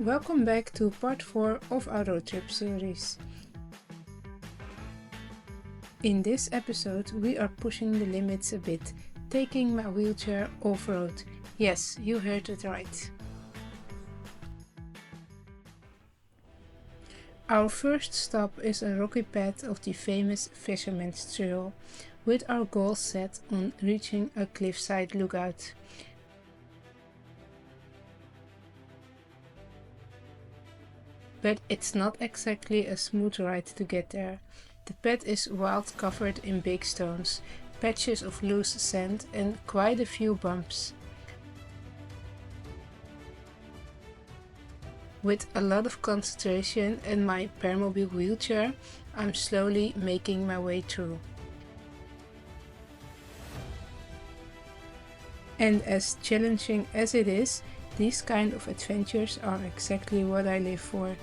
Welcome back to part 4 of our road trip series. In this episode we are pushing the limits a bit, taking my wheelchair off-road. Yes, you heard it right. Our first stop is a rocky path of the famous Fisherman's Trail, with our goal set on reaching a cliffside lookout. But it's not exactly a smooth ride to get there. The path is wild, covered in big stones, patches of loose sand and quite a few bumps. With a lot of concentration and my permobile wheelchair, I'm slowly making my way through. And as challenging as it is, these kind of adventures are exactly what I live for.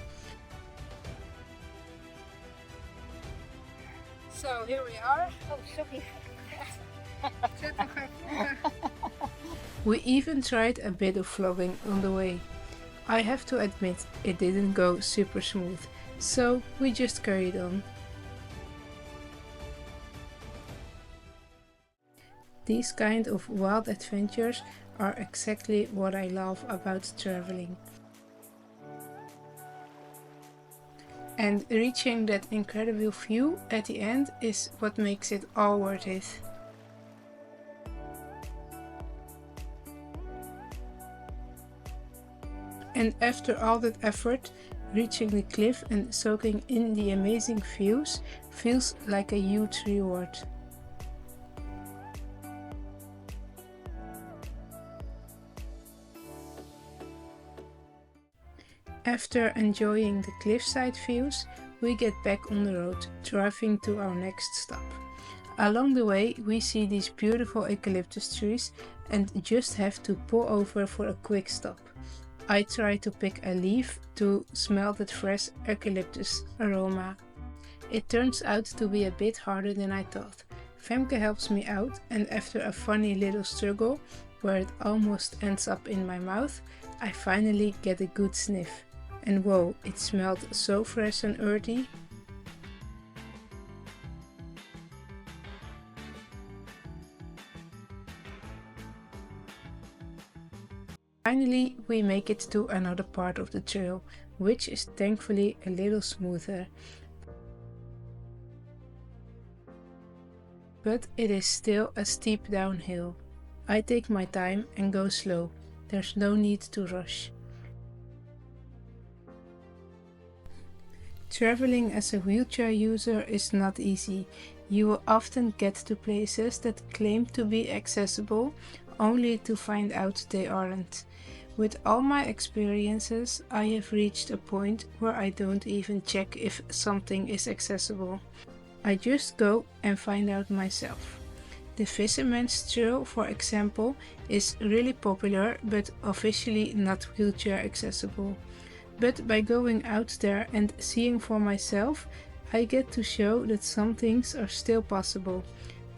So here we are. Oh, sorry. We even tried a bit of vlogging on the way. I have to admit, it didn't go super smooth, so we just carried on. These kind of wild adventures are exactly what I love about traveling. And reaching that incredible view at the end is what makes it all worth it. And after all that effort, reaching the cliff and soaking in the amazing views feels like a huge reward. After enjoying the cliffside views, we get back on the road, driving to our next stop. Along the way we see these beautiful eucalyptus trees and just have to pull over for a quick stop. I try to pick a leaf to smell that fresh eucalyptus aroma. It turns out to be a bit harder than I thought. Femke helps me out, and after a funny little struggle, where it almost ends up in my mouth, I finally get a good sniff. And whoa, it smelled so fresh and earthy. Finally, we make it to another part of the trail, which is thankfully a little smoother. But it is still a steep downhill. I take my time and go slow. There's no need to rush. Traveling as a wheelchair user is not easy. You will often get to places that claim to be accessible, only to find out they aren't. With all my experiences, I have reached a point where I don't even check if something is accessible. I just go and find out myself. The Fisherman's Trail, for example, is really popular but officially not wheelchair accessible. But by going out there and seeing for myself, I get to show that some things are still possible.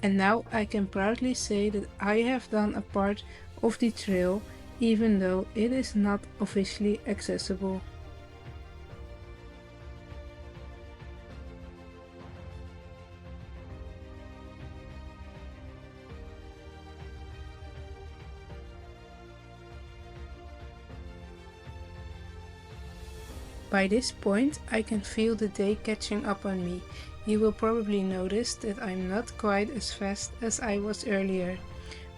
And now I can proudly say that I have done a part of the trail, even though it is not officially accessible. By this point I can feel the day catching up on me. You will probably notice that I'm not quite as fast as I was earlier.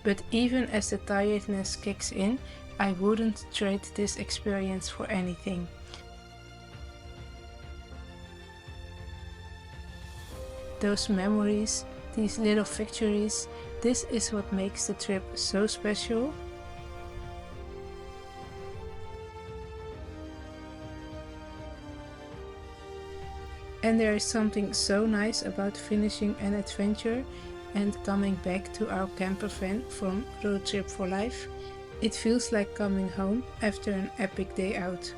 But even as the tiredness kicks in, I wouldn't trade this experience for anything. Those memories, these little victories, this is what makes the trip so special. And there is something so nice about finishing an adventure and coming back to our camper van from Roadtrip for Life. It feels like coming home after an epic day out.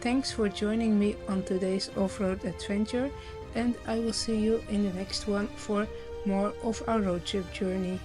Thanks for joining me on today's off-road adventure, and I will see you in the next one for more of our road trip journey.